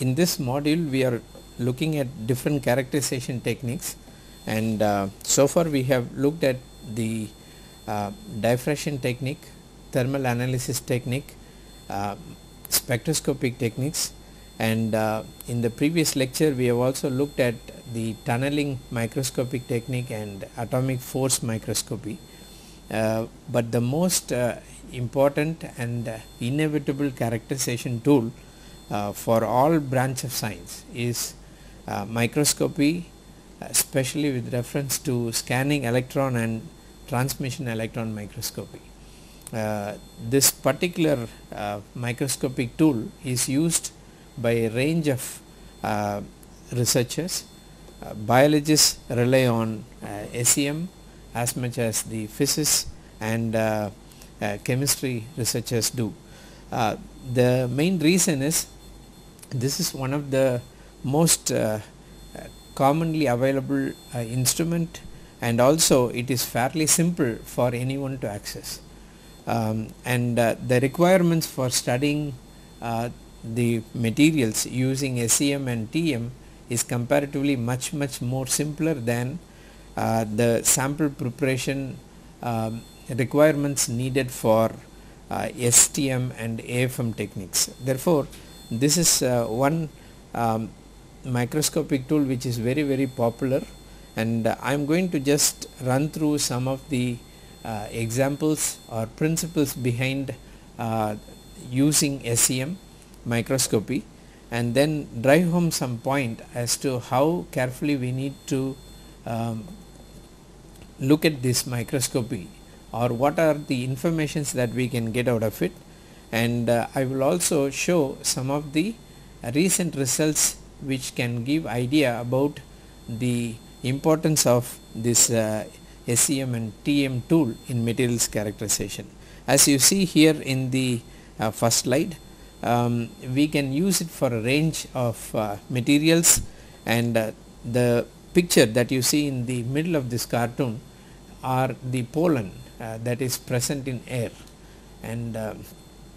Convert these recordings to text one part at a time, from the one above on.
In this module we are looking at different characterization techniques, and so far we have looked at the diffraction technique, thermal analysis technique, spectroscopic techniques, and in the previous lecture we have also looked at the tunneling microscopic technique and atomic force microscopy. But the most important and inevitable characterization tool for all branch of science is microscopy, especially with reference to scanning electron and transmission electron microscopy. This particular microscopic tool is used by a range of researchers. Biologists rely on SEM as much as the physicists and chemistry researchers do. The main reason is this is one of the most commonly available instrument, and also it is fairly simple for anyone to access, and the requirements for studying the materials using SEM and TM is comparatively much more simpler than the sample preparation requirements needed for STM and AFM techniques. Therefore, this is one microscopic tool which is very popular, and I am going to just run through some of the examples or principles behind using SEM microscopy, and then drive home some point as to how carefully we need to look at this microscopy, or what are the informations that we can get out of it. And I will also show some of the recent results which can give idea about the importance of this SEM and TM tool in materials characterization. As you see here in the first slide, we can use it for a range of materials, and the picture that you see in the middle of this cartoon are the pollen that is present in air, and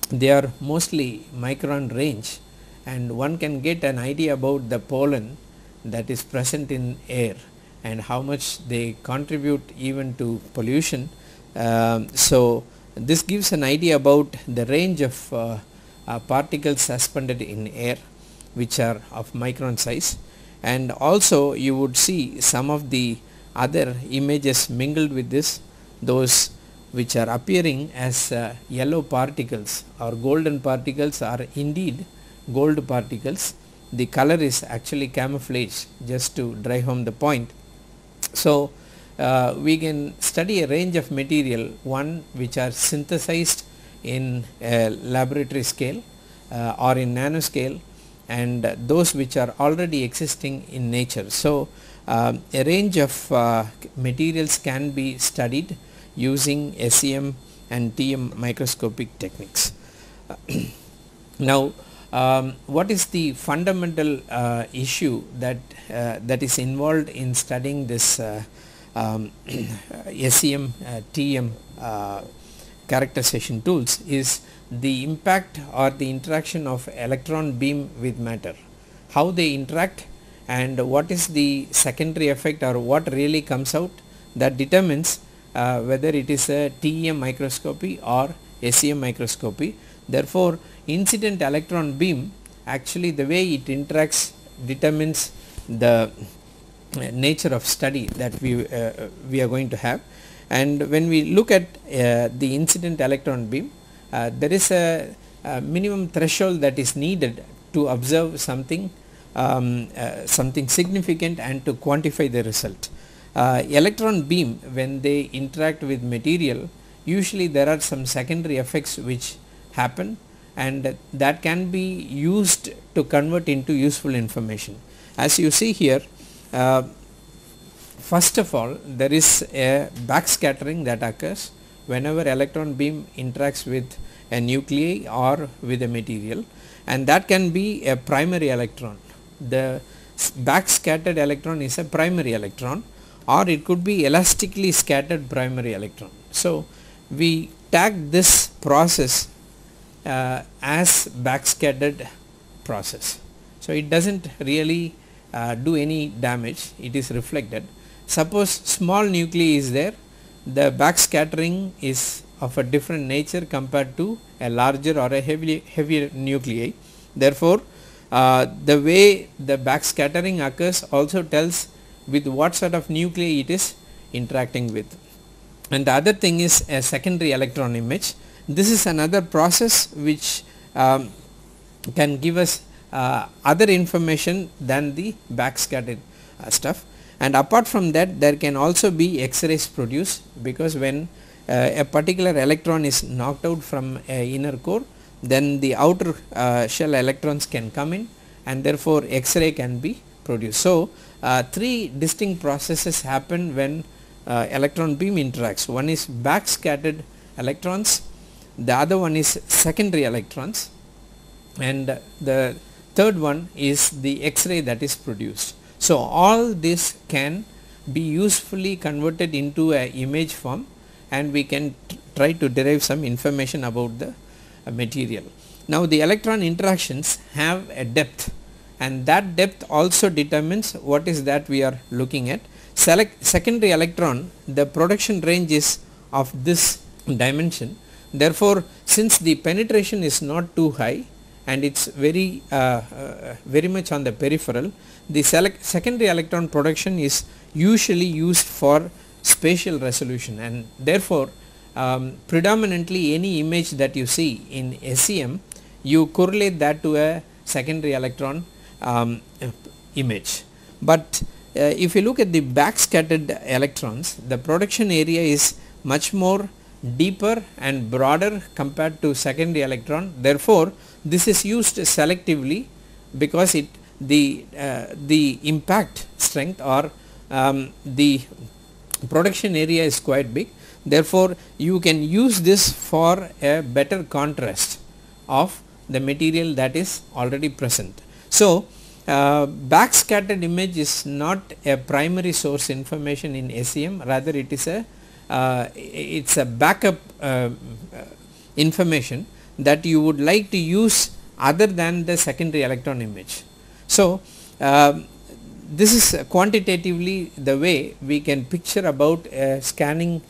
they are mostly micron range, and one can get an idea about the pollen that is present in air and how much they contribute even to pollution. So this gives an idea about the range of particles suspended in air which are of micron size, and also you would see some of the other images mingled with this, those which are appearing as yellow particles or golden particles are indeed gold particles. The color is actually camouflage, just to drive home the point. So we can study a range of material, one which are synthesized in laboratory scale or in nanoscale, and those which are already existing in nature. So a range of materials can be studied using SEM and TM microscopic techniques. Now what is the fundamental issue that is involved in studying this SEM TM characterization tools is the impact or the interaction of electron beam with matter, how they interact, and what is the secondary effect or what really comes out that determines whether it is a TEM microscopy or SEM microscopy. Therefore, incident electron beam, actually the way it interacts determines the nature of study that we are going to have. And when we look at the incident electron beam, there is a minimum threshold that is needed to observe something significant and to quantify the result. Electron beam, when they interact with material, usually there are some secondary effects which happen, and that can be used to convert into useful information. As you see here, first of all, there is a backscattering that occurs whenever electron beam interacts with a nuclei or with a material, and that can be a primary electron. The backscattered electron is a primary electron, or it could be elastically scattered primary electron. So we tag this process as backscattered process. So it doesn't really do any damage, it is reflected. Suppose small nuclei is there, the backscattering is of a different nature compared to a larger or a heavier nuclei. Therefore, the way the backscattering occurs also tells with what sort of nuclei it is interacting with. And the other thing is a secondary electron image. This is another process which can give us other information than the backscattered stuff. And apart from that, there can also be X-rays produced, because when a particular electron is knocked out from a inner core, then the outer shell electrons can come in, and therefore X-ray can be produced. So, three distinct processes happen when electron beam interacts. One is backscattered electrons, the other one is secondary electrons, and the third one is the X-ray that is produced. So, all this can be usefully converted into a image form, and we can try to derive some information about the material. Now, the electron interactions have a depth, and that depth also determines what is that we are looking at. Secondary electron, the production range is of this dimension. Therefore, since the penetration is not too high and it is very much on the peripheral, the secondary electron production is usually used for spatial resolution, and therefore predominantly any image that you see in SEM, you correlate that to a secondary electron image. But if you look at the backscattered electrons, the production area is much more deeper and broader compared to secondary electron. Therefore, this is used selectively because the impact strength or the production area is quite big. Therefore, you can use this for a better contrast of the material that is already present. So, backscattered image is not a primary source information in SEM, rather it is a backup information that you would like to use other than the secondary electron image. So, this is quantitatively the way we can picture about a scanning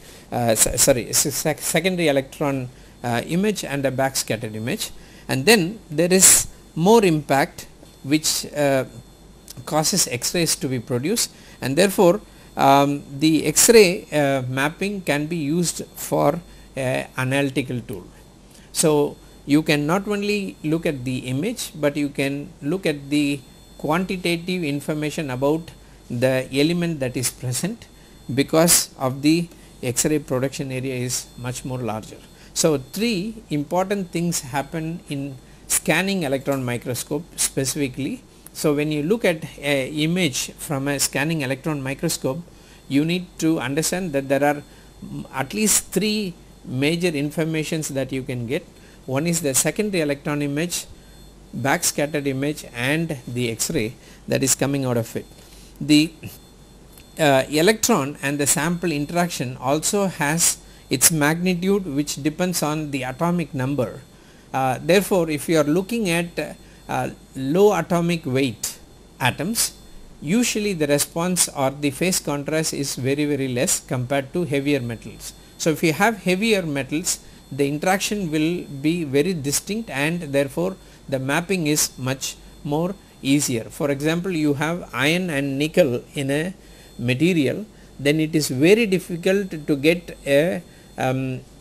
secondary electron image and a backscattered image. And then there is more impact which causes X-rays to be produced, and therefore the X-ray mapping can be used for analytical tool. So, you can not only look at the image, but you can look at the quantitative information about the element that is present, because of the X-ray production area is much more larger. So, three important things happen in scanning electron microscope specifically. So, when you look at a image from a scanning electron microscope, you need to understand that there are at least three major informations that you can get. One is the secondary electron image, backscattered image, and the X-ray that is coming out of it. The electron and the sample interaction also has its magnitude, which depends on the atomic number. Therefore, if you are looking at low atomic weight atoms, usually the response or the phase contrast is very less compared to heavier metals. So, if you have heavier metals, the interaction will be very distinct, and therefore the mapping is much more easier. For example, you have iron and nickel in a material, then it is very difficult to get a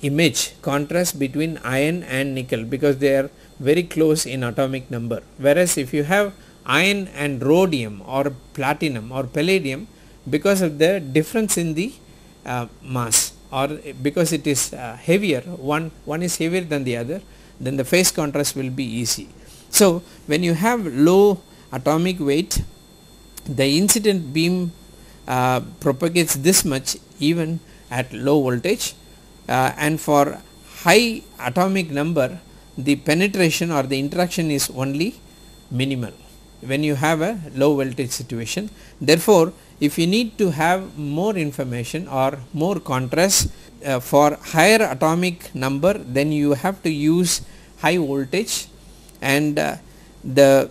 image contrast between iron and nickel, because they are very close in atomic number. Whereas, if you have iron and rhodium or platinum or palladium, because of the difference in the mass, or because it is heavier, one is heavier than the other, then the phase contrast will be easy. So, when you have low atomic weight, the incident beam propagates this much even at low voltage, and for high atomic number, the penetration or the interaction is only minimal when you have a low voltage situation. Therefore, if you need to have more information or more contrast for higher atomic number, then you have to use high voltage, and the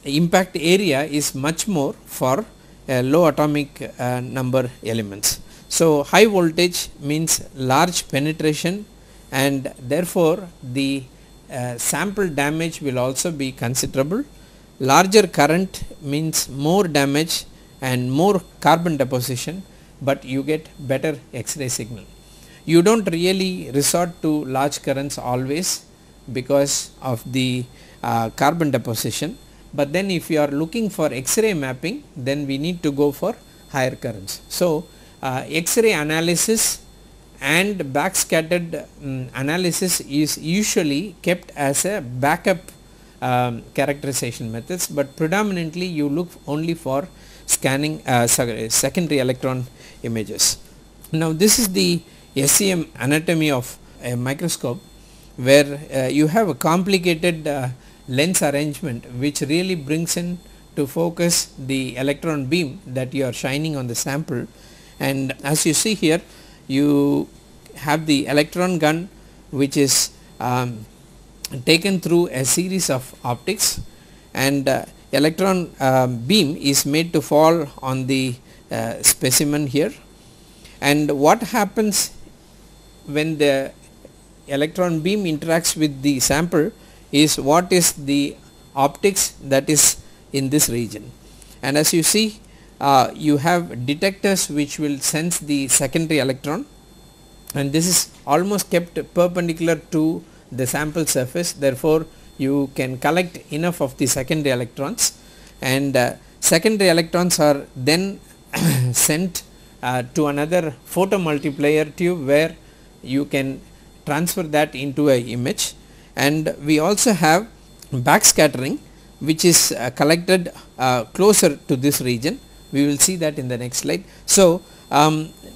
impact area is much more for low atomic number elements. So, high voltage means large penetration, and therefore, the sample damage will also be considerable. Larger current means more damage and more carbon deposition, but you get better X-ray signal. You do not really resort to large currents always because of the carbon deposition, but then if you are looking for X-ray mapping, then we need to go for higher currents. So, X-ray analysis and backscattered analysis is usually kept as a backup characterization methods, but predominantly you look only for scanning secondary electron images. Now, this is the SEM anatomy of a microscope, where you have a complicated lens arrangement which really brings in to focus the electron beam that you are shining on the sample. And as you see here, you have the electron gun which is taken through a series of optics, and electron beam is made to fall on the specimen here. And what happens when the electron beam interacts with the sample is what is the optics that is in this region. And as you see, you have detectors which will sense the secondary electron, and this is almost kept perpendicular to the sample surface. Therefore, you can collect enough of the secondary electrons, and secondary electrons are then sent to another photomultiplier tube where you can transfer that into a image. And we also have backscattering, which is collected closer to this region. We will see that in the next slide. So,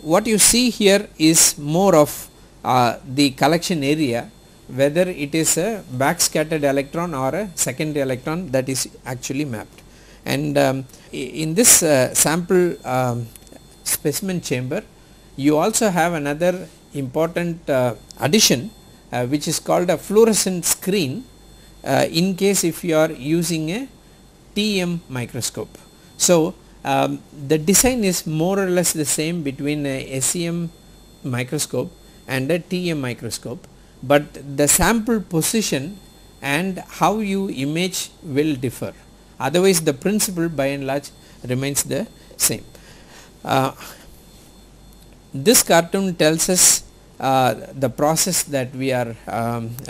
what you see here is more of the collection area, whether it is a backscattered electron or a secondary electron that is actually mapped. And in this sample specimen chamber, you also have another important addition which is called a fluorescent screen in case if you are using a TEM microscope. So, the design is more or less the same between a SEM microscope and a TEM microscope, but the sample position and how you image will differ. Otherwise, the principle by and large remains the same. This cartoon tells us the process that we are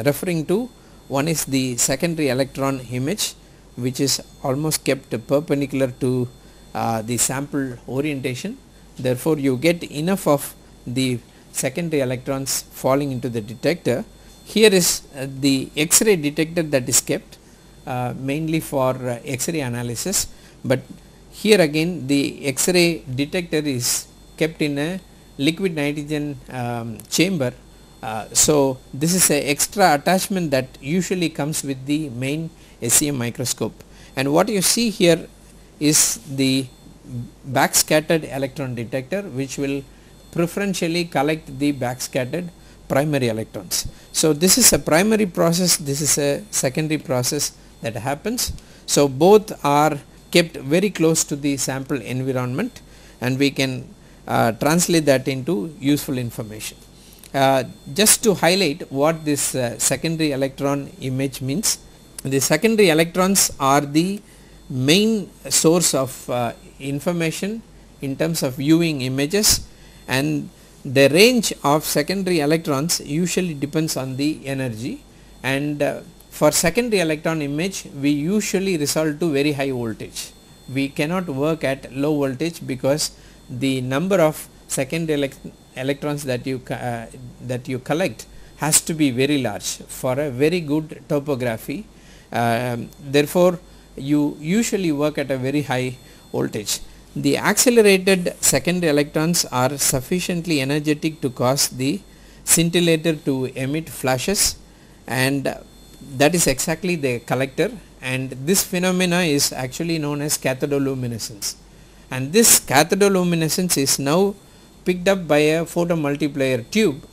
referring to. One is the secondary electron image, which is almost kept perpendicular to the sample orientation. Therefore, you get enough of the secondary electrons falling into the detector. Here is the X-ray detector that is kept mainly for X-ray analysis, but here again the X-ray detector is kept in a liquid nitrogen chamber. So, this is a extra attachment that usually comes with the main SEM microscope, and what you see here is the backscattered electron detector, which will preferentially collect the backscattered primary electrons. So, this is a primary process, this is a secondary process that happens. So, both are kept very close to the sample environment, and we can translate that into useful information. Just to highlight what this secondary electron image means, the secondary electrons are the main source of information in terms of viewing images, and the range of secondary electrons usually depends on the energy, and for secondary electron image we usually resort to very high voltage. We cannot work at low voltage because the number of secondary electrons that you collect has to be very large for a very good topography. Therefore, you usually work at a very high voltage. The accelerated secondary electrons are sufficiently energetic to cause the scintillator to emit flashes, and that is exactly the collector, and this phenomena is actually known as cathodoluminescence, and this cathodoluminescence is now picked up by a photomultiplier tube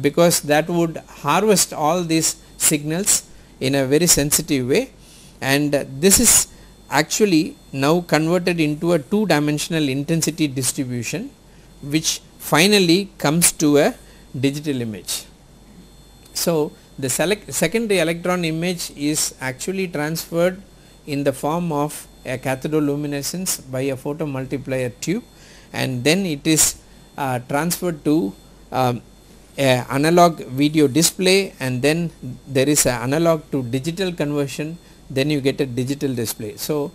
because that would harvest all these signals in a very sensitive way, and this is actually now converted into a two-dimensional intensity distribution, which finally comes to a digital image. So, the secondary electron image is actually transferred in the form of a cathodoluminescence by a photomultiplier tube, and then it is transferred to a analog video display, and then there is an analog to digital conversion, then you get a digital display. So,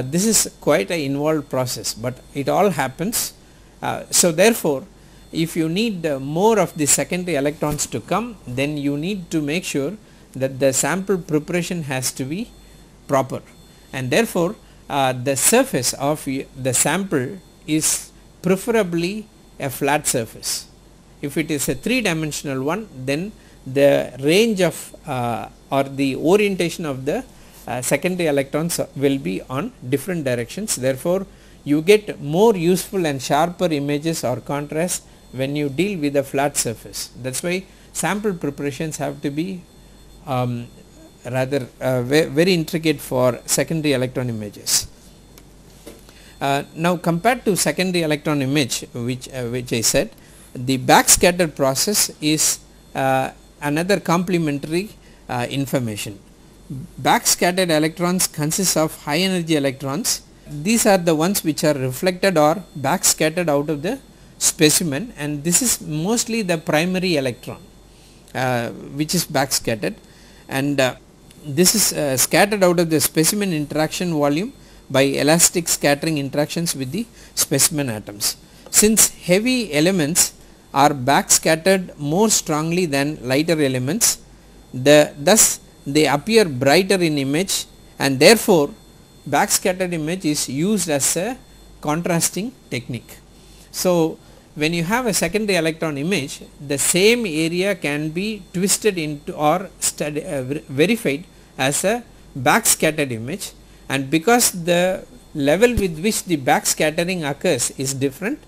this is quite an involved process, but it all happens. So, therefore, if you need more of the secondary electrons to come, then you need to make sure that the sample preparation has to be proper, and therefore, the surface of the sample is preferably a flat surface. If it is a 3-dimensional one, then the range of or the orientation of the secondary electrons will be on different directions. Therefore, you get more useful and sharper images or contrast when you deal with a flat surface. That is why sample preparations have to be rather very intricate for secondary electron images. Now, compared to secondary electron image, which I said, the backscatter process is another complementary information. Backscattered electrons consist of high energy electrons. These are the ones which are reflected or backscattered out of the specimen, and this is mostly the primary electron which is backscattered, and this is scattered out of the specimen interaction volume by elastic scattering interactions with the specimen atoms. Since heavy elements are backscattered more strongly than lighter elements, thus they appear brighter in image, and therefore backscattered image is used as a contrasting technique. So, when you have a secondary electron image, the same area can be twisted into or verified as a backscattered image, and because the level with which the backscattering occurs is different,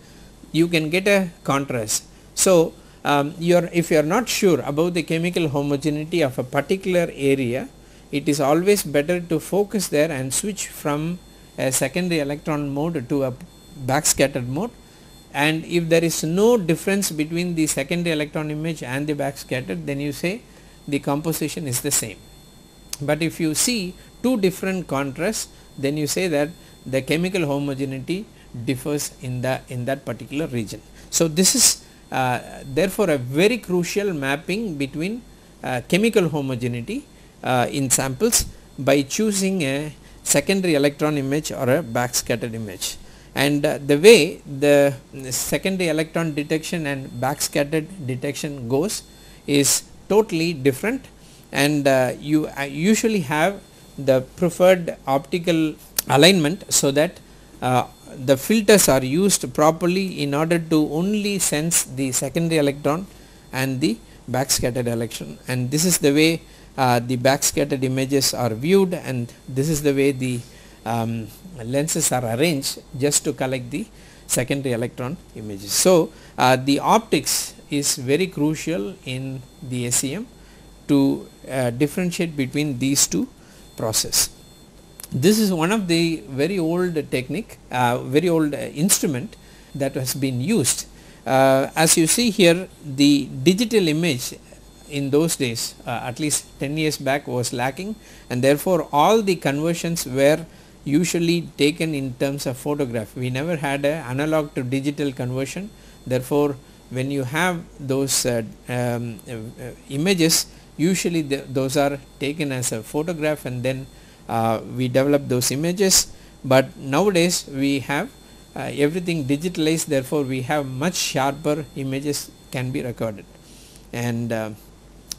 you can get a contrast. So, if you are not sure about the chemical homogeneity of a particular area, it is always better to focus there and switch from a secondary electron mode to a backscattered mode, and if there is no difference between the secondary electron image and the backscattered, then you say the composition is the same. But if you see two different contrasts, then you say that the chemical homogeneity differs in that particular region. So, this is therefore a very crucial mapping between chemical homogeneity in samples by choosing a secondary electron image or a backscattered image. And the way the secondary electron detection and backscattered detection goes is totally different, and you usually have the preferred optical alignment, so that the filters are used properly in order to only sense the secondary electron and the backscattered electron, and this is the way the backscattered images are viewed, and this is the way the lenses are arranged just to collect the secondary electron images. So, the optics is very crucial in the SEM to differentiate between these two processes. This is one of the very old technique, very old instrument that has been used. As you see here, the digital image in those days, at least 10 years back, was lacking, and therefore all the conversions were usually taken in terms of photograph. We never had a analog to digital conversion. Therefore, when you have those images, usually those are taken as a photograph, and then we develop those images. But nowadays we have everything digitalized, therefore we have much sharper images can be recorded, and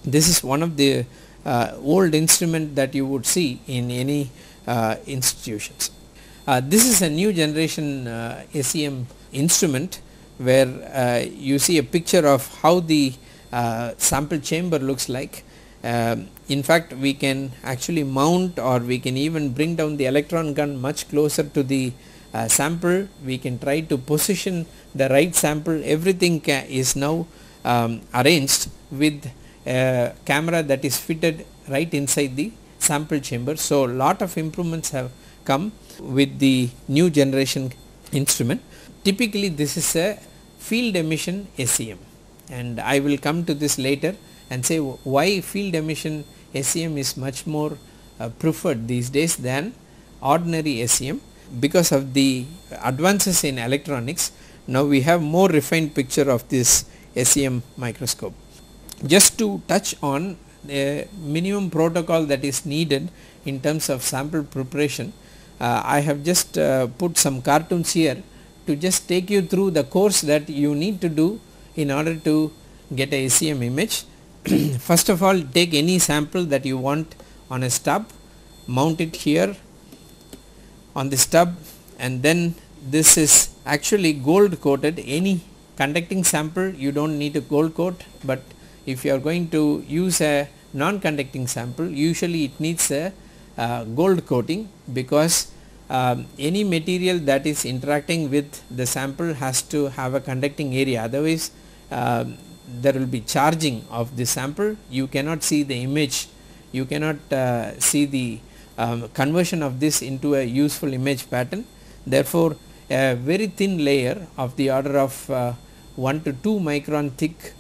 this is one of the old instrument that you would see in any institutions. This is a new generation SEM instrument, where you see a picture of how the sample chamber looks like. In fact, we can actually mount, or we can even bring down the electron gun much closer to the sample. We can try to position the right sample. Everything is now arranged with a camera that is fitted right inside the sample chamber. So, lot of improvements have come with the new generation instrument. Typically this is a field emission SEM, and I will come to this later and say why field emission SEM is much more preferred these days than ordinary SEM. Because of the advances in electronics, now we have more refined picture of this SEM microscope. Just to touch on the minimum protocol that is needed in terms of sample preparation, I have just put some cartoons here to just take you through the course that you need to do in order to get a SEM image. First of all, take any sample that you want on a stub, mount it here on the stub, and then this is actually gold coated. Any conducting sample you do not need to gold coat, but if you are going to use a non-conducting sample, usually it needs a gold coating, because any material that is interacting with the sample has to have a conducting area, otherwise there will be charging of the sample. You cannot see the image, you cannot see the conversion of this into a useful image pattern. Therefore, a very thin layer of the order of 1 to 2 micron thick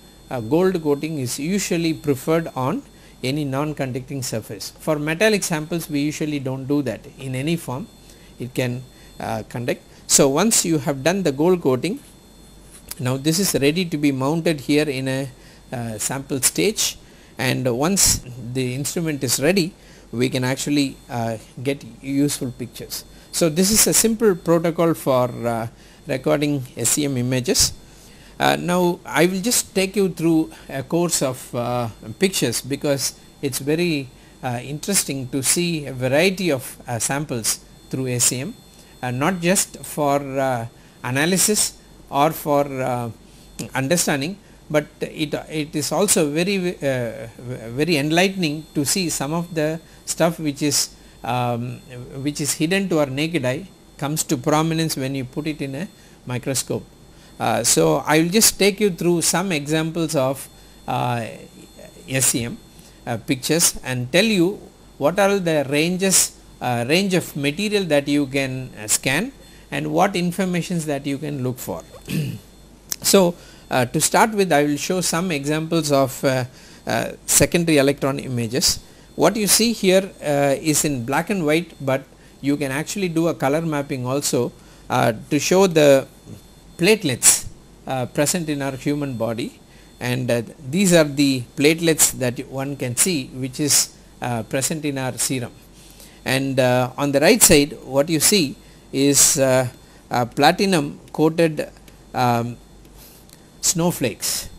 gold coating is usually preferred on any non-conducting surface. For metallic samples we usually do not do that in any form, it can conduct. So, once you have done the gold coating, now this is ready to be mounted here in a sample stage, and once the instrument is ready, we can actually get useful pictures. So, this is a simple protocol for recording SEM images. Now, I will just take you through a course of pictures, because it is very interesting to see a variety of samples through SEM, not just for analysis or for understanding, but it is also very very enlightening to see some of the stuff which is hidden to our naked eye comes to prominence when you put it in a microscope. So, I will just take you through some examples of SEM pictures and tell you what are the range of material that you can scan and what informations that you can look for. So, to start with, I will show some examples of secondary electron images. What you see here is in black and white, but you can actually do a color mapping also to show the platelets present in our human body, and these are the platelets that one can see which is present in our serum. And on the right side what you see is platinum coated snowflakes.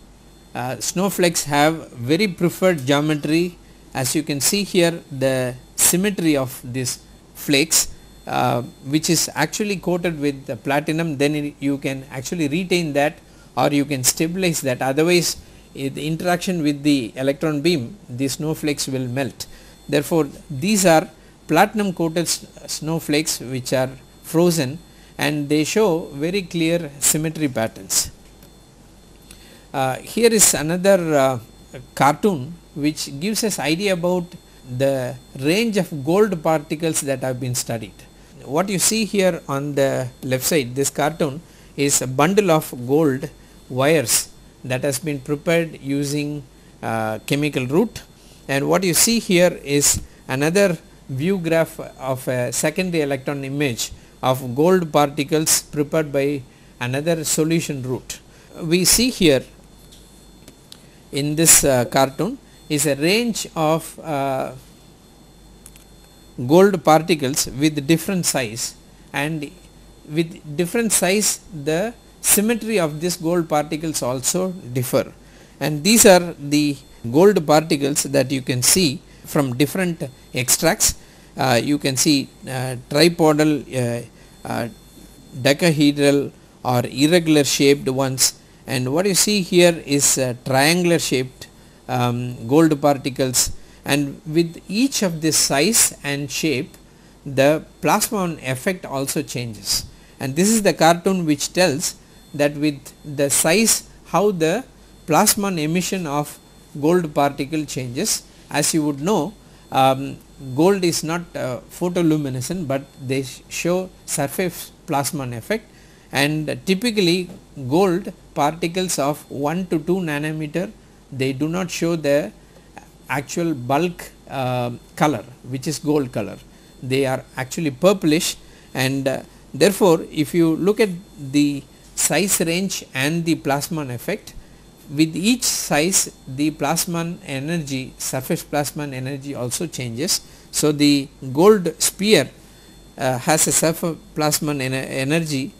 Snowflakes have very preferred geometry. As you can see here, the symmetry of these flakes which is actually coated with the platinum, then you can actually retain that or you can stabilize that, otherwise the interaction with the electron beam, the snowflakes will melt. Therefore, these are platinum coated snowflakes which are frozen, and they show very clear symmetry patterns. Here is another cartoon which gives us idea about the range of gold particles that have been studied. What you see here on the left side, this cartoon is a bundle of gold wires that has been prepared using chemical route, and what you see here is another view graph of a secondary electron image of gold particles prepared by another solution route. We see here in this cartoon is a range of gold particles with different size, and with different size the symmetry of this gold particles also differ, and these are the gold particles that you can see from different extracts. You can see tripodal, decahedral or irregular shaped ones, and what you see here is triangular shaped gold particles, and with each of this size and shape the plasmon effect also changes, and this is the cartoon which tells that with the size how the plasmon emission of gold particle changes. As you would know, gold is not photoluminescent, but they show surface Plasmon effect, and typically gold particles of 1 to 2 nanometer, they do not show the actual bulk color which is gold color. They are actually purplish, and therefore, if you look at the size range and the Plasmon effect, with each size the Plasmon energy, surface Plasmon energy also changes. So, the gold sphere has a surface Plasmon energy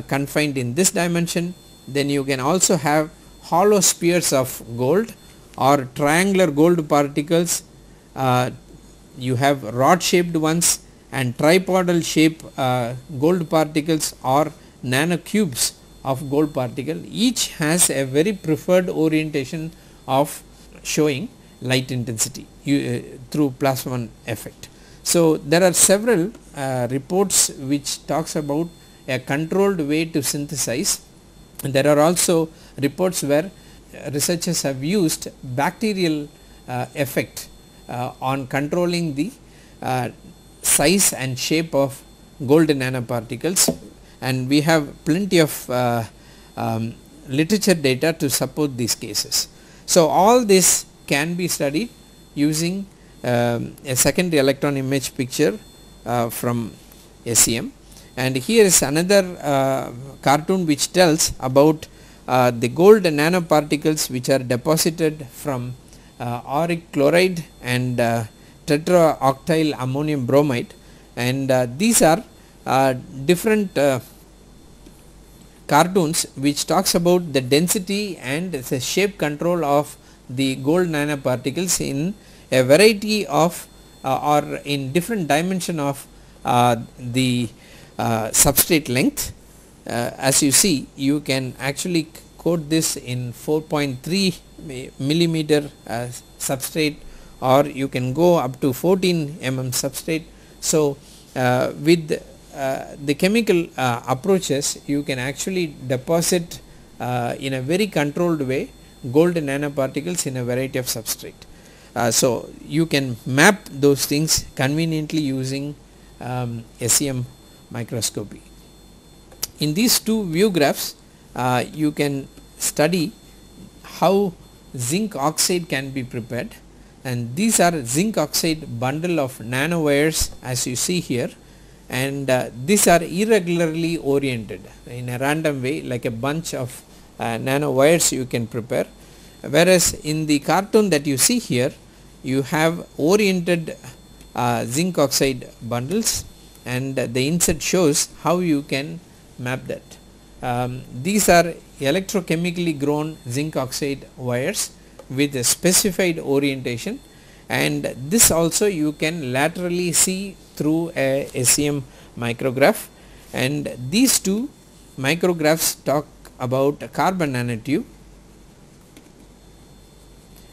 confined in this dimension. Then you can also have hollow spheres of gold or triangular gold particles. You have rod shaped ones and tripodal shape gold particles or nanocubes of gold particle. Each has a very preferred orientation of showing light intensity through Plasmon effect. So, there are several reports which talks about a controlled way to synthesize. And there are also reports where researchers have used bacterial effect on controlling the size and shape of gold nanoparticles, and we have plenty of literature data to support these cases. So, all this can be studied using a secondary electron image picture from SEM, and here is another cartoon which tells about the gold nanoparticles which are deposited from auric chloride and tetraoctyl ammonium bromide, and these are different cartoons which talks about the density and the shape control of the gold nanoparticles in a variety of or in different dimension of the substrate length. As you see, you can actually code this in 4.3 millimeter substrate, or you can go up to 14 substrate. So, with the chemical approaches, you can actually deposit in a very controlled way gold nanoparticles in a variety of substrate. So, you can map those things conveniently using SEM microscopy. In these two view graphs, you can study how zinc oxide can be prepared, and these are zinc oxide bundle of nanowires as you see here, and these are irregularly oriented in a random way, like a bunch of nanowires you can prepare, whereas in the cartoon that you see here you have oriented zinc oxide bundles, and the insert shows how you can map that. These are electrochemically grown zinc oxide wires with a specified orientation, and this also you can laterally see through a SEM micrograph, and these two micrographs talk about carbon nanotube,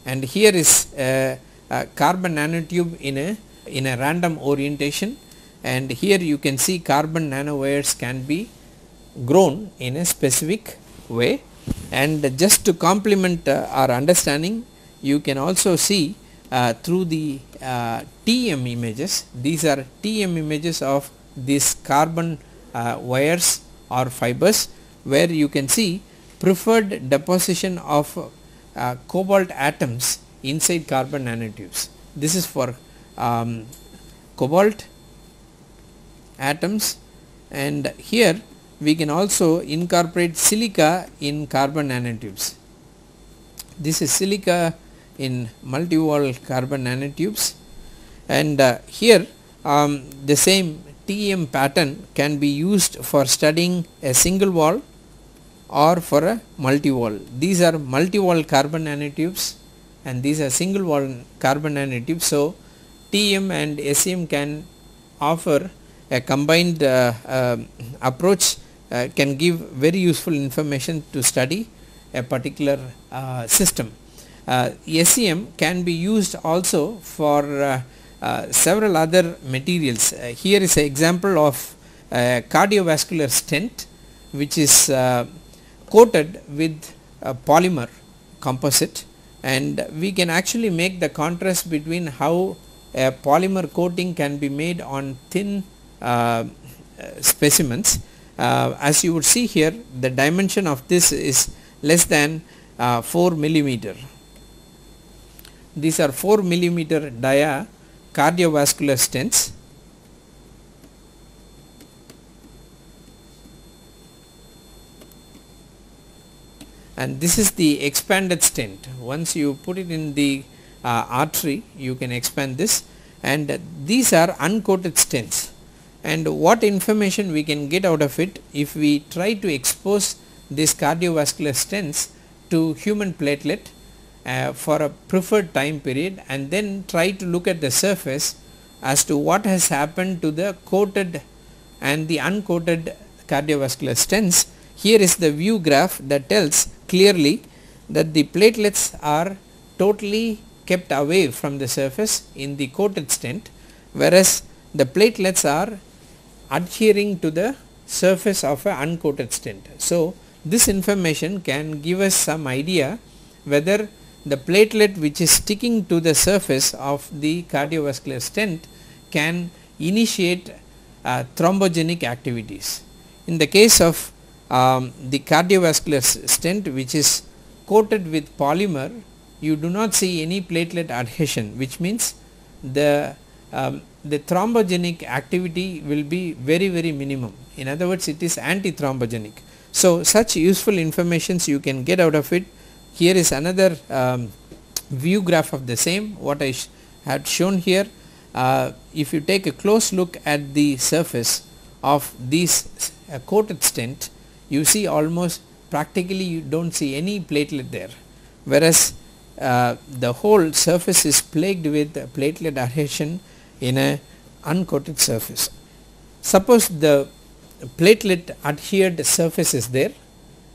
and here is a carbon nanotube in a random orientation, and here you can see carbon nanowires can be grown in a specific way. And just to complement our understanding, you can also see through the TM images. These are TM images of these carbon wires or fibers, where you can see preferred deposition of cobalt atoms inside carbon nanotubes. This is for cobalt atoms, and here we can also incorporate silica in carbon nanotubes. This is silica in multi-wall carbon nanotubes, and here the same TEM pattern can be used for studying a single wall or for a multi-wall. These are multi-wall carbon nanotubes and these are single wall carbon nanotubes. So, TEM and SEM can offer a combined approach, can give very useful information to study a particular system. SEM can be used also for several other materials. Here is an example of a cardiovascular stent which is coated with a polymer composite, and we can actually make the contrast between how a polymer coating can be made on thin specimens. As you would see here, the dimension of this is less than 4 millimeter. These are 4 millimeter dia cardiovascular stents. And this is the expanded stent. Once you put it in the artery, you can expand this, and these are uncoated stents. And what information we can get out of it if we try to expose these cardiovascular stents to human platelet for a preferred time period, and then try to look at the surface as to what has happened to the coated and the uncoated cardiovascular stents. Here is the view graph that tells clearly that the platelets are totally kept away from the surface in the coated stent, whereas the platelets are adhering to the surface of an uncoated stent. So, this information can give us some idea whether the platelet which is sticking to the surface of the cardiovascular stent can initiate thrombogenic activities. In the case of the cardiovascular stent which is coated with polymer, you do not see any platelet adhesion, which means the thrombogenic activity will be very minimum. In other words, it is anti-thrombogenic. So, such useful informations you can get out of it. Here is another view graph of the same what I had shown here. If you take a close look at the surface of these coated stent, you see almost practically you do not see any platelet there, whereas the whole surface is plagued with platelet adhesion in a uncoated surface. Suppose the platelet adhered surface is there,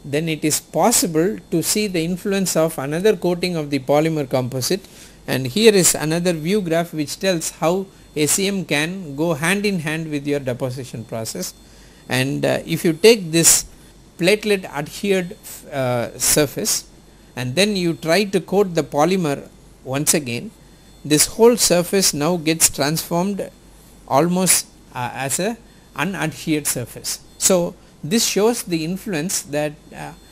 then it is possible to see the influence of another coating of the polymer composite, and here is another view graph which tells how SEM can go hand in hand with your deposition process. And if you take this platelet adhered surface and then you try to coat the polymer once again, this whole surface now gets transformed almost as a unadhered surface. So, this shows the influence that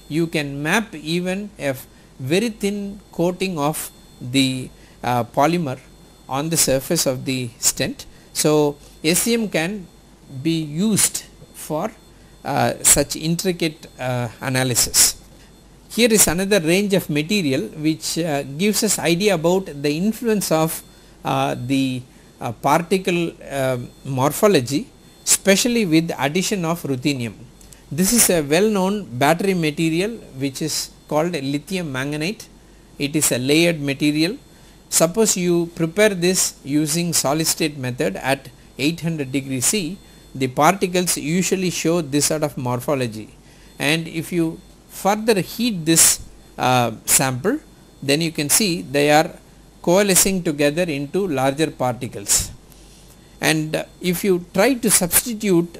you can map even a very thin coating of the polymer on the surface of the stent. So, SEM can be used for such intricate analysis. Here is another range of material which gives us idea about the influence of the particle morphology, especially with addition of ruthenium. This is a well known battery material which is called lithium manganate. It is a layered material. Suppose you prepare this using solid state method at 800 degrees C, the particles usually show this sort of morphology, and if you further heat this sample, then you can see they are coalescing together into larger particles. And if you try to substitute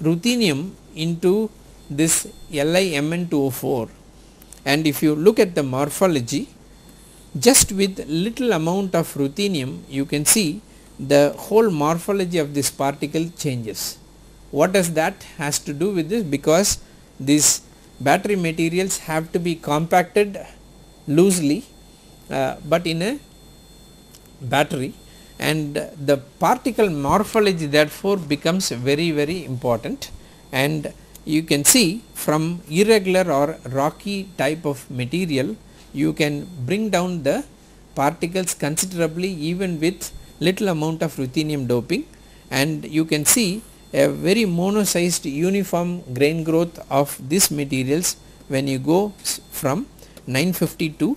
ruthenium into this LiMn2O4, and if you look at the morphology, just with little amount of ruthenium you can see the whole morphology of this particle changes. What does that has to do with this? Because these battery materials have to be compacted loosely but in a battery, and the particle morphology therefore becomes very important. And you can see from irregular or rocky type of material you can bring down the particles considerably even with little amount of ruthenium doping, and you can see a very mono-sized uniform grain growth of these materials when you go from 950 to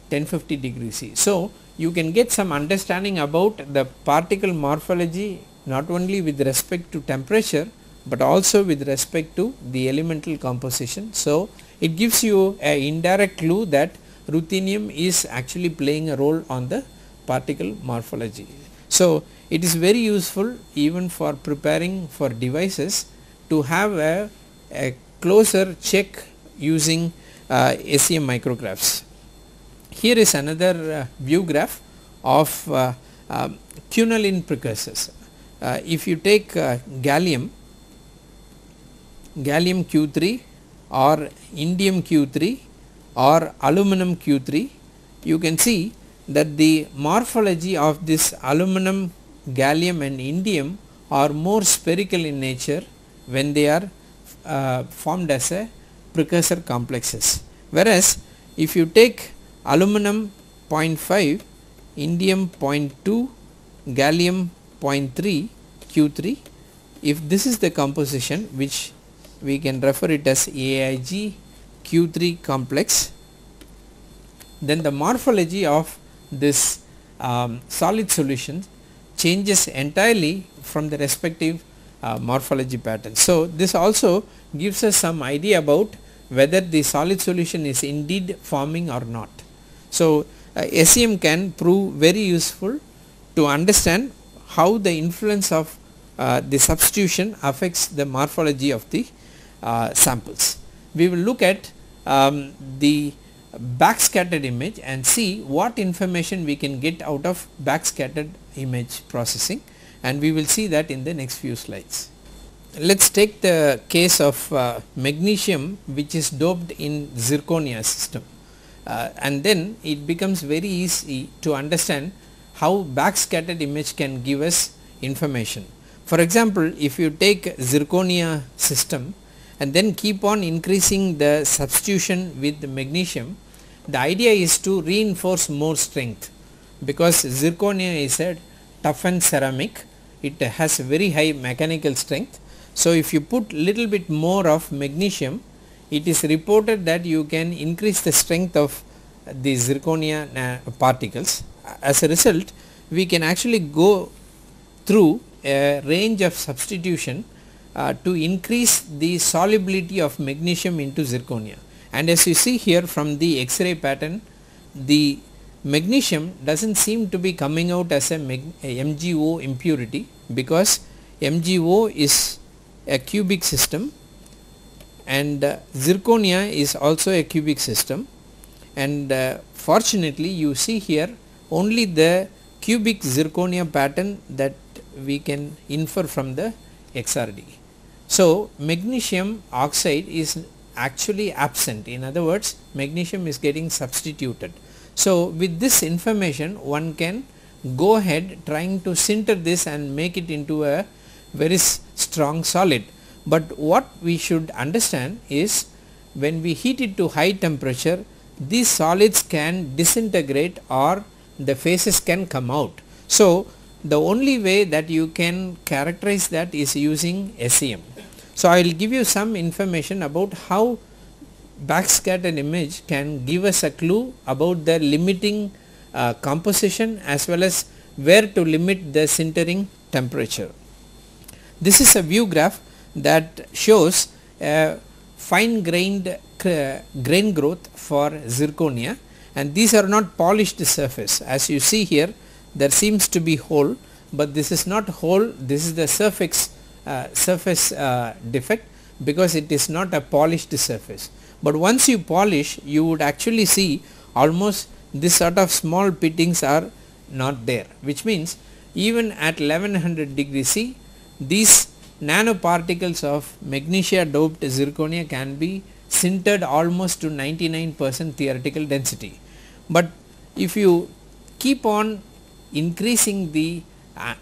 1050 degrees C. So, you can get some understanding about the particle morphology not only with respect to temperature but also with respect to the elemental composition. So, it gives you an indirect clue that ruthenium is actually playing a role on the particle morphology. So, it is very useful even for preparing for devices to have a closer check using SEM micrographs. Here is another view graph of quinoline precursors. If you take gallium Q3 or indium Q3 or aluminum Q3, you can see that the morphology of this aluminum, gallium and indium are more spherical in nature when they are formed as a precursor complexes, whereas if you take aluminum 0.5, indium 0.2, gallium 0.3 Q3, if this is the composition, which we can refer it as AIG Q3 complex, then the morphology of this solid solution changes entirely from the respective morphology pattern. So, this also gives us some idea about whether the solid solution is indeed forming or not. So, SEM can prove very useful to understand how the influence of the substitution affects the morphology of the samples. We will look at the backscattered image and see what information we can get out of backscattered image processing, and we will see that in the next few slides. Let us take the case of magnesium, which is doped in zirconia system, and then it becomes very easy to understand how backscattered image can give us information. For example, if you take zirconia system and then keep on increasing the substitution with the magnesium, the idea is to reinforce more strength, because zirconia is a toughened ceramic, it has very high mechanical strength. So, if you put little bit more of magnesium, it is reported that you can increase the strength of the zirconia particles. As a result, we can actually go through a range of substitution to increase the solubility of magnesium into zirconia. And as you see here from the X-ray pattern, the magnesium does not seem to be coming out as a MgO impurity, because MgO is a cubic system and zirconia is also a cubic system, and fortunately you see here only the cubic zirconia pattern that we can infer from the XRD. So, magnesium oxide is actually absent, in other words magnesium is getting substituted. So, with this information one can go ahead trying to sinter this and make it into a very strong solid. But what we should understand is, when we heat it to high temperature, these solids can disintegrate or the phases can come out. So, the only way that you can characterize that is using SEM. So, I will give you some information about how backscattered image can give us a clue about the limiting composition as well as where to limit the sintering temperature. This is a view graph that shows a fine grained grain growth for zirconia, and these are not polished surface. As you see here, there seems to be hole, but this is not hole, this is the surface defect, because it is not a polished surface. But once you polish, you would actually see almost this sort of small pittings are not there, which means even at 1100 degrees C, these nanoparticles of magnesia doped zirconia can be sintered almost to 99% theoretical density. But if you keep on increasing the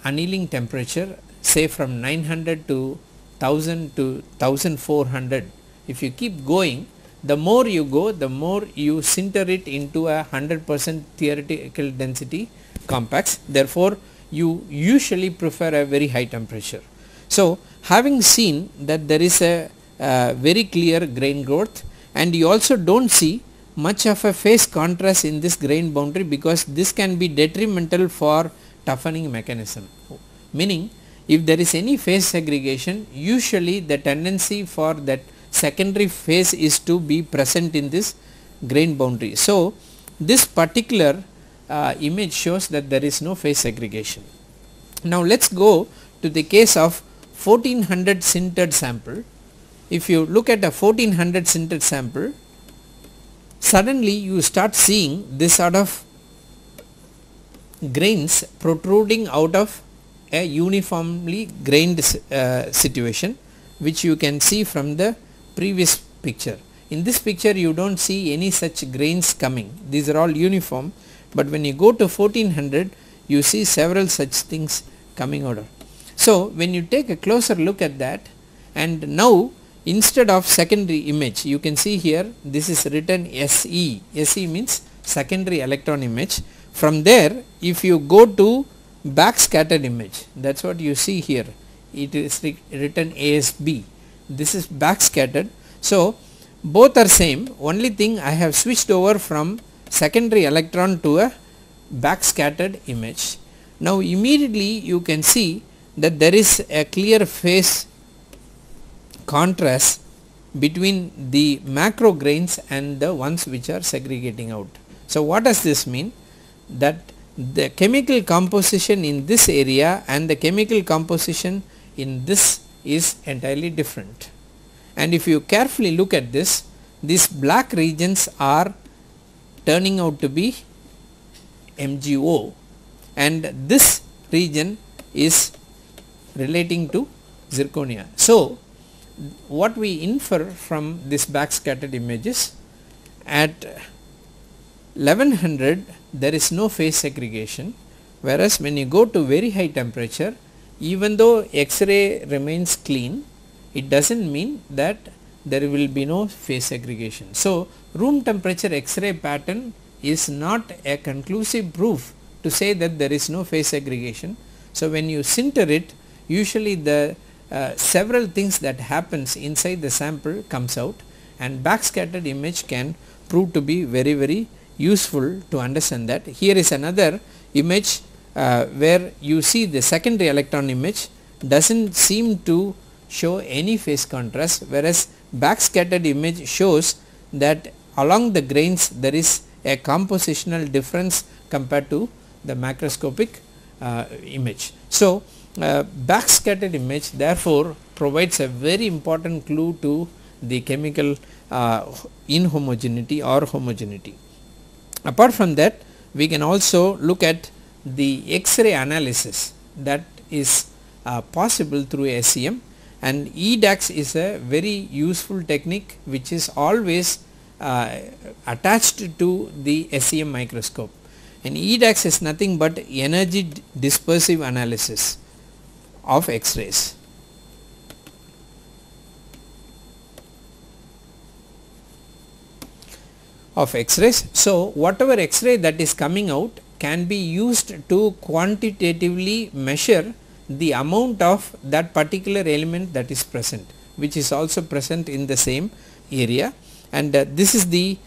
annealing temperature, say from 900 to 1000 to 1400, if you keep going, the more you go, the more you sinter it into a 100% theoretical density compacts. Therefore, you usually prefer a very high temperature. So, having seen that there is a very clear grain growth, and you also do not see much of a phase contrast in this grain boundary, because this can be detrimental for toughening mechanism. Meaning, if there is any phase segregation, usually the tendency for that secondary phase is to be present in this grain boundary. So, this particular image shows that there is no phase segregation. Now, let us go to the case of 1400 sintered sample. If you look at a 1400 sintered sample, suddenly you start seeing this sort of grains protruding out of a uniformly grained situation, which you can see from the previous picture. In this picture you do not see any such grains coming, these are all uniform, but when you go to 1400 you see several such things coming out of. So when you take a closer look at that, and now instead of secondary image, you can see here this is written SE. SE means secondary electron image. From there if you go to backscattered image, that is what you see here, it is written ASB, this is backscattered. So both are same, only thing I have switched over from secondary electron to a backscattered image. Now immediately you can see that there is a clear phase contrast between the macro grains and the ones which are segregating out. So what does this mean? That the chemical composition in this area and the chemical composition in this is entirely different. And if you carefully look at this, these black regions are turning out to be MgO, and this region is relating to zirconia. So what we infer from this backscattered images, at 1100 there is no phase segregation, whereas when you go to very high temperature, even though X-ray remains clean, it does not mean that there will be no phase segregation. So room temperature X-ray pattern is not a conclusive proof to say that there is no phase segregation. So when you sinter it, usually the several things that happens inside the sample comes out, and backscattered image can prove to be very useful to understand that. Here is another image where you see the secondary electron image does not seem to show any phase contrast, whereas backscattered image shows that along the grains there is a compositional difference compared to the macroscopic image. So backscattered image therefore provides a very important clue to the chemical inhomogeneity or homogeneity. Apart from that, we can also look at the X-ray analysis that is possible through SEM, and EDAX is a very useful technique which is always attached to the SEM microscope, and EDAX is nothing but energy dispersive analysis of X-rays. So whatever X-ray that is coming out can be used to quantitatively measure the amount of that particular element that is present, which is also present in the same area, and this is the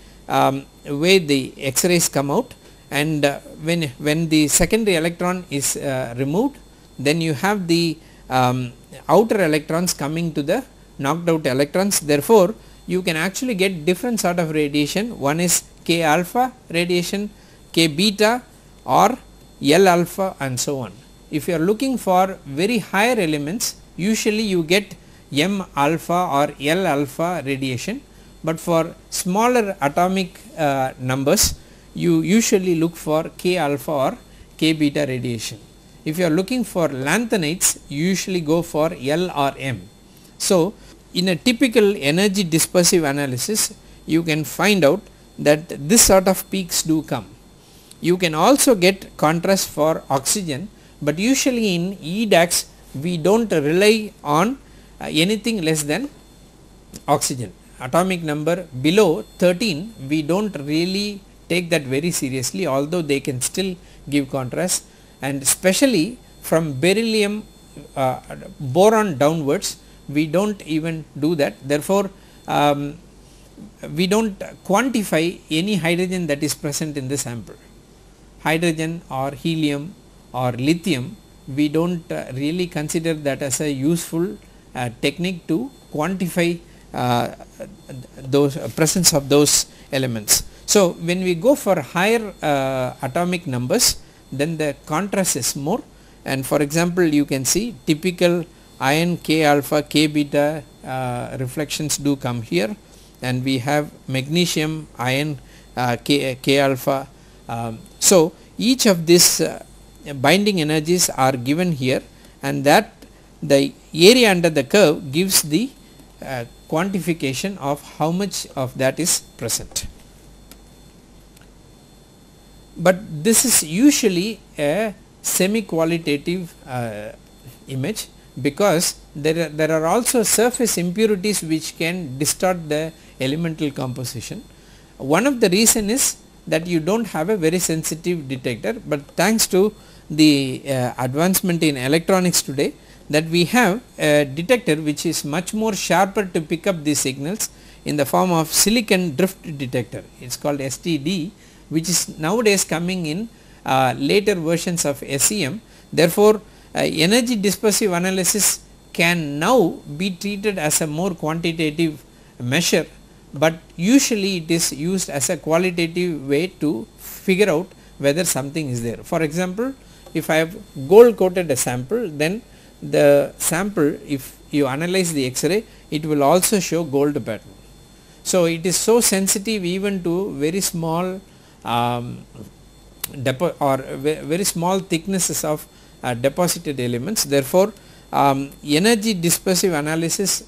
way the X-rays come out. And when the secondary electron is removed, then you have the outer electrons coming to the knocked out electrons. Therefore you can actually get different sort of radiation. One is K alpha radiation, K beta, or L alpha, and so on. If you are looking for very higher elements, usually you get M alpha or L alpha radiation, but for smaller atomic numbers you usually look for K alpha or K beta radiation. If you are looking for lanthanides, you usually go for L or M. So in a typical energy dispersive analysis, you can find out that this sort of peaks do come. You can also get contrast for oxygen, but usually in EDAX we do not rely on anything less than oxygen. Atomic number below 13 we do not really take that very seriously, although they can still give contrast, and especially from beryllium boron downwards we do not even do that. Therefore we do not quantify any hydrogen that is present in the sample. Hydrogen or helium or lithium, we do not really consider that as a useful technique to quantify those presence of those elements. So when we go for higher atomic numbers, then the contrast is more, and for example you can see typical iron K alpha, K beta reflections do come here, and we have magnesium iron K alpha. So each of these binding energies are given here, and that the area under the curve gives the quantification of how much of that is present. But this is usually a semi qualitative image, because there are also surface impurities which can distort the elemental composition. One of the reason is that you do not have a very sensitive detector, but thanks to the advancement in electronics today, that we have a detector which is much more sharper to pick up these signals in the form of silicon drift detector. It is called STD, which is nowadays coming in later versions of SEM. Therefore, energy dispersive analysis can now be treated as a more quantitative measure, but usually it is used as a qualitative way to figure out whether something is there. For example, if I have gold coated a sample, then the sample, if you analyze the X-ray, it will also show gold pattern. So, it is so sensitive even to very small very small thicknesses of deposited elements. Therefore, energy dispersive analysis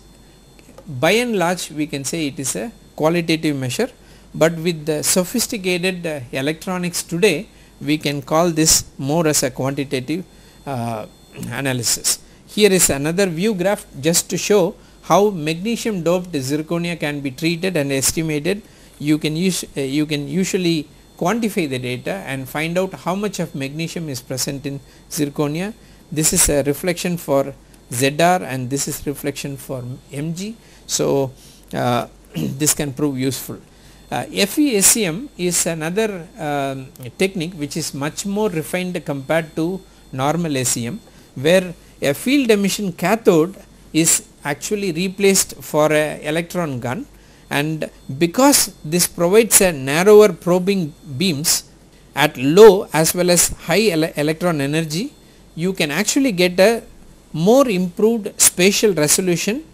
by and large we can say it is a qualitative measure, but with the sophisticated electronics today we can call this more as a quantitative analysis. Here is another view graph just to show how magnesium doped zirconia can be treated and estimated. You can usually quantify the data and find out how much of magnesium is present in zirconia. This is a reflection for ZR and this is reflection for Mg. So, this can prove useful. FESEM is another technique which is much more refined compared to normal SEM, where a field emission cathode is actually replaced for a electron gun, and because this provides a narrower probing beams at low as well as high electron energy, you can actually get a more improved spatial resolution,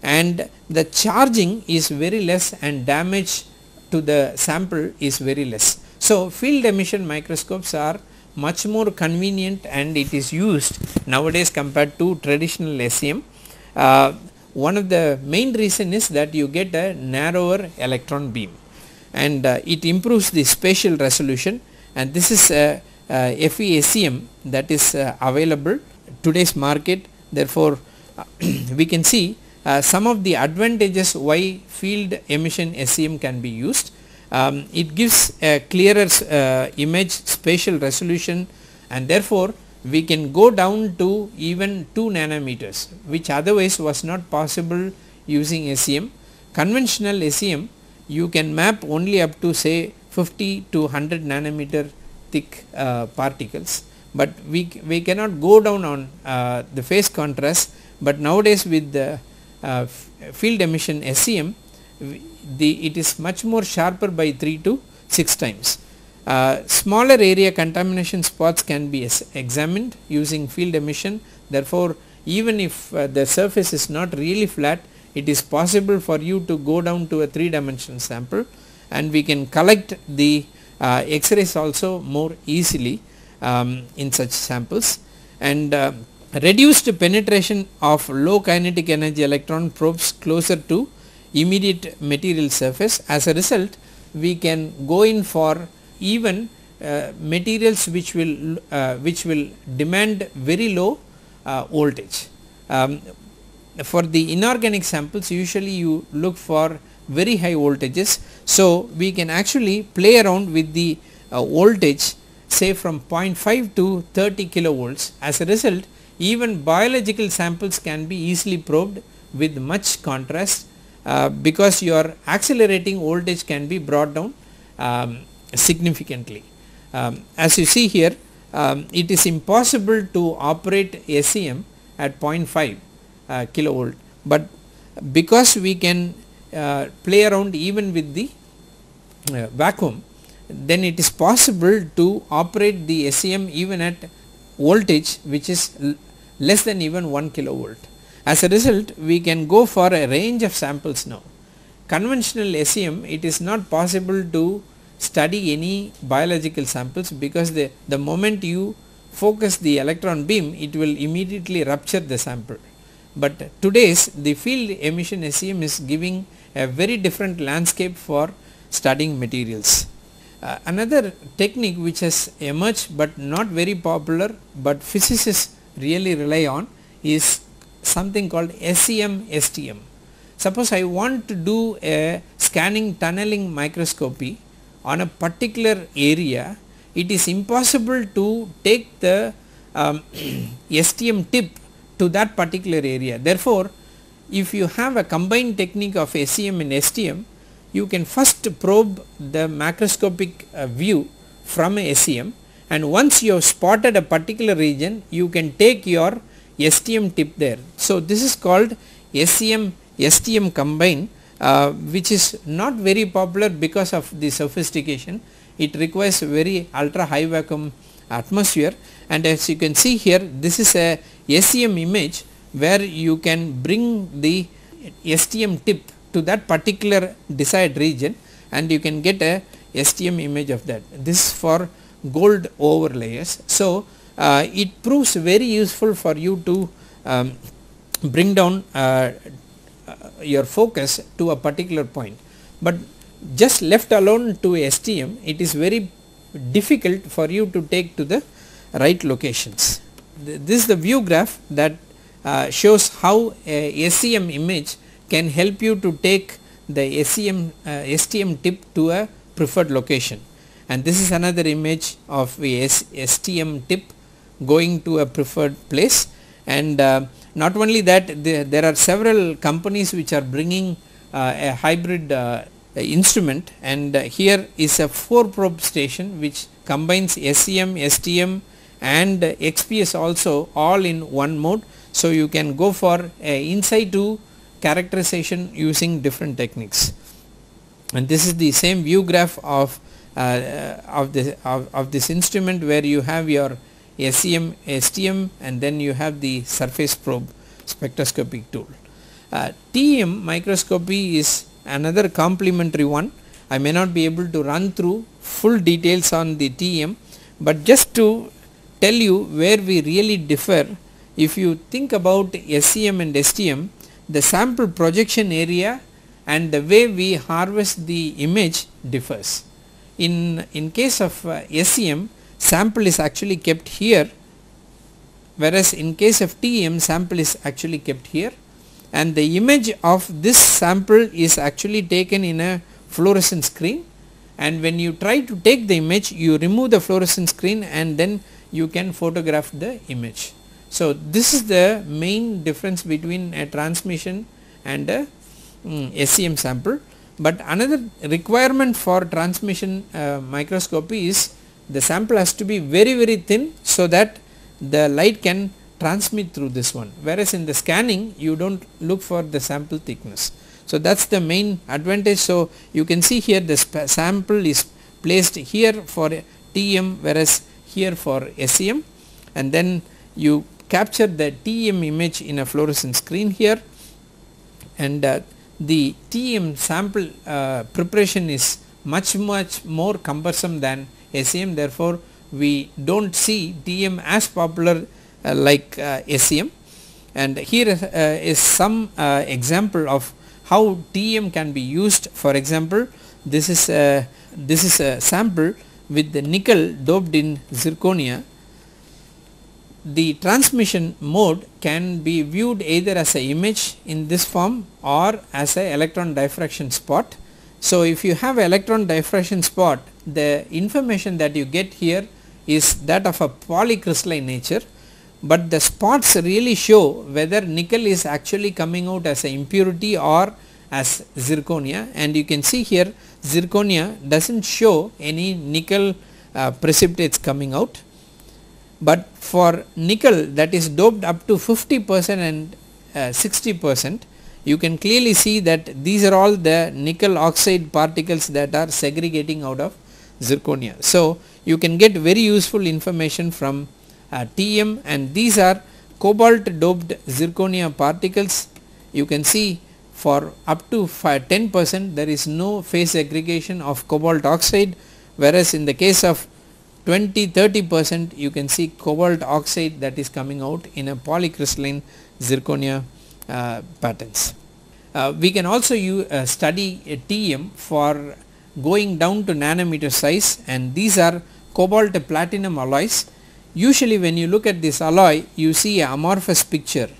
and the charging is very less and damage to the sample is very less. So, field emission microscopes are much more convenient and it is used nowadays compared to traditional SEM. One of the main reason is that you get a narrower electron beam, and it improves the spatial resolution, and this is a FESEM that is available today's market. Therefore, we can see some of the advantages why field emission SEM can be used. It gives a clearer image spatial resolution, and therefore we can go down to even 2 nanometers, which otherwise was not possible using SEM. Conventional SEM you can map only up to say 50 to 100 nanometer thick particles, but we cannot go down on the phase contrast. But nowadays with the field emission SEM, it is much more sharper by 3 to 6 times. Smaller area contamination spots can be examined using field emission. Therefore, even if the surface is not really flat, it is possible for you to go down to a 3-dimensional sample, and we can collect the X-rays also more easily in such samples. And reduced penetration of low kinetic energy electron probes closer to immediate material surface. As a result, we can go in for even materials which will demand very low voltage. For the inorganic samples, usually you look for very high voltages. So, we can actually play around with the voltage say from 0.5 to 30 kilovolts. As a result, even biological samples can be easily probed with much contrast, because your accelerating voltage can be brought down significantly. As you see here, it is impossible to operate SEM at 0.5 kilovolt, but because we can play around even with the vacuum, then it is possible to operate the SEM even at voltage which is less than even 1 kilovolt. As a result, we can go for a range of samples now. Conventional SEM, it is not possible to study any biological samples, because the moment you focus the electron beam, it will immediately rupture the sample. But today's the field emission SEM is giving a very different landscape for studying materials. Another technique which has emerged but not very popular, but physicists really rely on, is something called SEM STM. Suppose I want to do a scanning tunneling microscopy on a particular area, it is impossible to take the STM tip to that particular area. Therefore, if you have a combined technique of SEM and STM, you can first probe the macroscopic view from a SEM, and once you have spotted a particular region, you can take your STM tip there. So, this is called SEM STM combine, which is not very popular because of the sophistication. It requires very ultra high vacuum atmosphere, and as you can see here, this is a SEM image where you can bring the STM tip to that particular desired region, and you can get a STM image of that. This is for gold overlayers. So, it proves very useful for you to bring down your focus to a particular point, but just left alone to STM, it is very difficult for you to take to the right locations. This is the view graph that shows how a SEM image can help you to take the STM tip to a preferred location, and this is another image of a STM tip going to a preferred place. And not only that, there are several companies which are bringing a hybrid instrument, and here is a 4 probe station which combines SEM, STM and XPS also all in one mode. So, you can go for a in situ characterization using different techniques, and this is the same view graph of this instrument, where you have your SEM, STM, and then you have the surface probe spectroscopic tool. TEM microscopy is another complementary one. I may not be able to run through full details on the TEM, but just to tell you where we really differ, if you think about SEM and STM, the sample projection area and the way we harvest the image differs. In case of SEM, sample is actually kept here, whereas in case of TEM, sample is actually kept here, and the image of this sample is actually taken in a fluorescent screen, and when you try to take the image, you remove the fluorescent screen and then you can photograph the image. So, this is the main difference between a transmission and a SEM sample. But another requirement for transmission microscopy is the sample has to be very thin, so that the light can transmit through this one, whereas in the scanning you do not look for the sample thickness. So, that is the main advantage. So, you can see here the sample is placed here for TEM, whereas here for SEM, and then you capture the TEM image in a fluorescent screen here, and the TEM sample preparation is much more cumbersome than SEM. Therefore, we do not see TEM as popular like SEM, and here is some example of how TEM can be used. For example, this is a sample with the nickel doped in zirconia. The transmission mode can be viewed either as an image in this form or as an electron diffraction spot. So, if you have electron diffraction spot, the information that you get here is that of a polycrystalline nature, but the spots really show whether nickel is actually coming out as an impurity or as zirconia, and you can see here zirconia does not show any nickel precipitates coming out. But for nickel that is doped up to 50% and 60%, you can clearly see that these are all the nickel oxide particles that are segregating out of zirconia. So, you can get very useful information from TEM, and these are cobalt doped zirconia particles. You can see for up to 10% there is no phase aggregation of cobalt oxide, whereas in the case of 20-30% you can see cobalt oxide that is coming out in a polycrystalline zirconia patterns. We can also study a TEM for going down to nanometer size, and these are cobalt platinum alloys. Usually when you look at this alloy you see a amorphous picture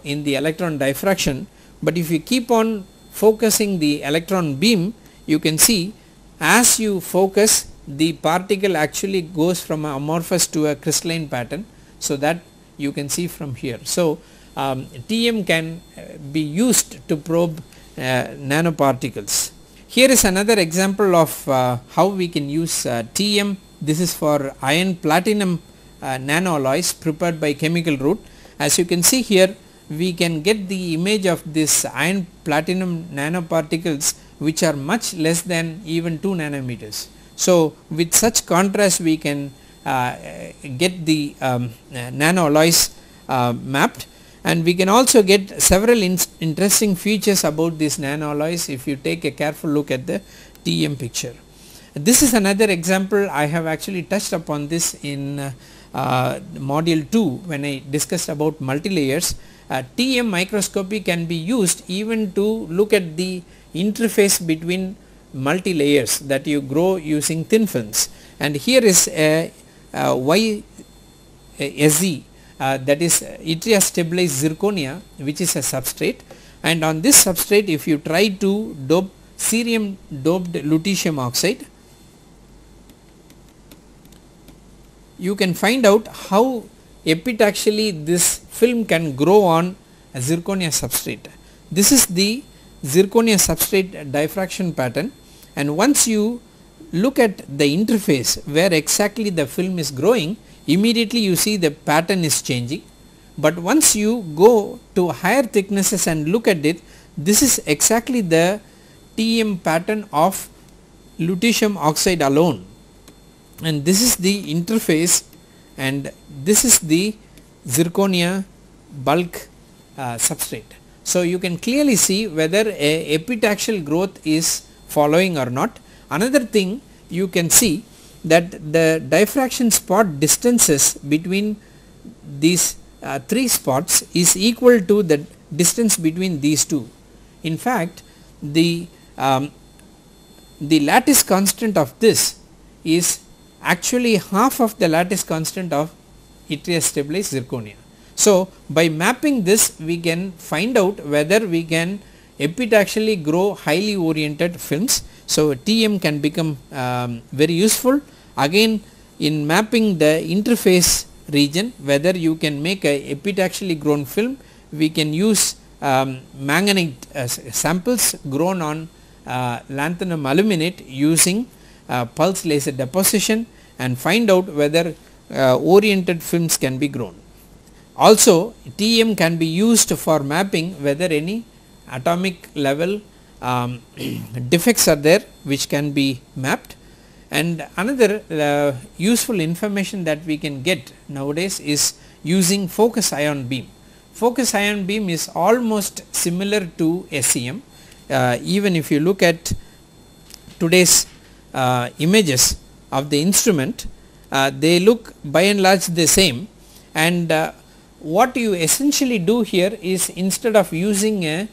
in the electron diffraction, but if you keep on focusing the electron beam you can see as you focus the particle actually goes from a amorphous to a crystalline pattern, so that you can see from here. So TEM can be used to probe nanoparticles. Here is another example of how we can use TEM. This is for iron platinum nanoalloys prepared by chemical route. As you can see here, we can get the image of this iron platinum nanoparticles which are much less than even 2 nanometers. So with such contrast we can get the nanoalloys mapped, and we can also get several interesting features about these nanoalloys if you take a careful look at the TEM picture. This is another example. I have actually touched upon this in module 2 when I discussed about multilayers. TEM microscopy can be used even to look at the interface between multilayers that you grow using thin films, and here is a YSZ that is yttria stabilized zirconia, which is a substrate, and on this substrate if you try to dope cerium doped lutetium oxide, you can find out how epitaxially this film can grow on a zirconia substrate. This is the zirconia substrate diffraction pattern, and once you look at the interface where exactly the film is growing, immediately you see the pattern is changing. But once you go to higher thicknesses and look at it, this is exactly the TEM pattern of lutetium oxide alone, and this is the interface, and this is the zirconia bulk substrate. So you can clearly see whether a epitaxial growth is following or not. Another thing you can see that the diffraction spot distances between these 3 spots is equal to the distance between these two. In fact, the lattice constant of this is actually half of the lattice constant of yttria stabilized zirconia. So by mapping this we can find out whether we can epitaxially grow highly oriented films. So TEM can become very useful again in mapping the interface region, whether you can make a epitaxially grown film. We can use manganite samples grown on lanthanum aluminate using pulse laser deposition and find out whether oriented films can be grown. Also TEM can be used for mapping whether any atomic level defects are there which can be mapped. And another useful information that we can get nowadays is using focus ion beam. Focus ion beam is almost similar to SEM. Even if you look at today's images of the instrument, they look by and large the same, and what you essentially do here is instead of using a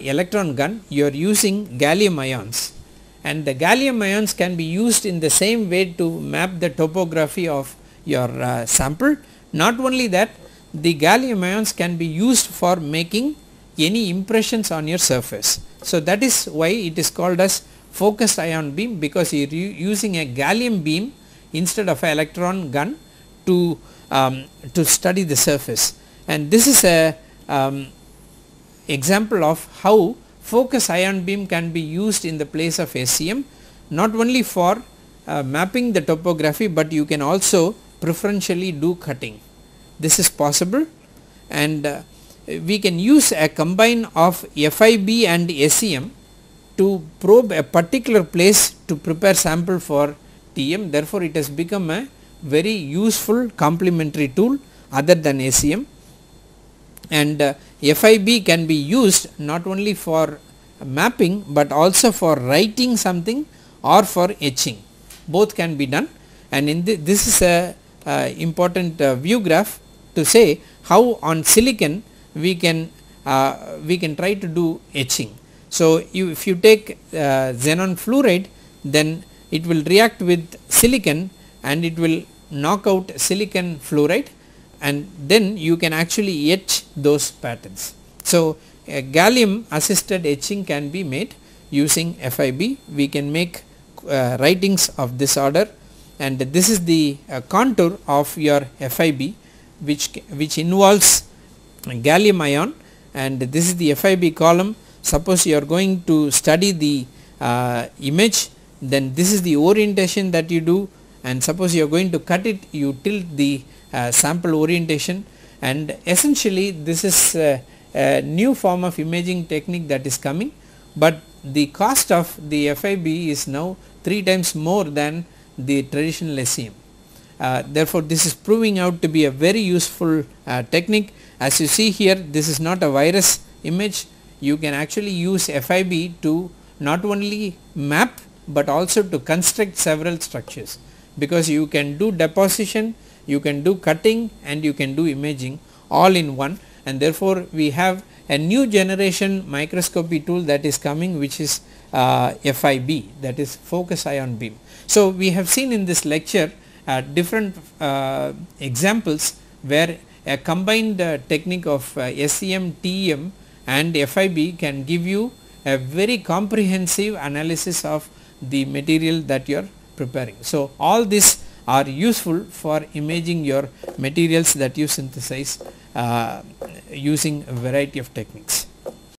electron gun, you are using gallium ions, and the gallium ions can be used in the same way to map the topography of your sample. Not only that, the gallium ions can be used for making any impressions on your surface. So that is why it is called as focused ion beam, because you are using a gallium beam instead of an electron gun to study the surface. And this is a example of how focus ion beam can be used in the place of SEM, not only for mapping the topography, but you can also preferentially do cutting. This is possible, and we can use a combine of FIB and SEM to probe a particular place to prepare sample for TEM. Therefore it has become a very useful complementary tool other than SEM. and FIB can be used not only for mapping but also for writing something or for etching, both can be done. And in this is a important view graph to say how on silicon we can try to do etching. So, if you take xenon fluoride, then it will react with silicon and it will knock out silicon fluoride, and then you can actually etch those patterns. So, gallium assisted etching can be made using FIB. We can make writings of this order, and this is the contour of your FIB which involves gallium ion, and this is the FIB column. Suppose you are going to study the image, then this is the orientation that you do, and suppose you are going to cut it, you tilt the sample orientation, and essentially this is a new form of imaging technique that is coming, but the cost of the FIB is now 3 times more than the traditional SEM. Therefore, this is proving out to be a very useful technique. As you see here, this is not a virus image. You can actually use FIB to not only map but also to construct several structures, because you can do deposition, you can do cutting, and you can do imaging all in one, and therefore we have a new generation microscopy tool that is coming, which is FIB, that is focus ion beam. So, we have seen in this lecture different examples where a combined technique of SEM, TEM and FIB can give you a very comprehensive analysis of the material that you are preparing. So, all these are useful for imaging your materials that you synthesize using a variety of techniques.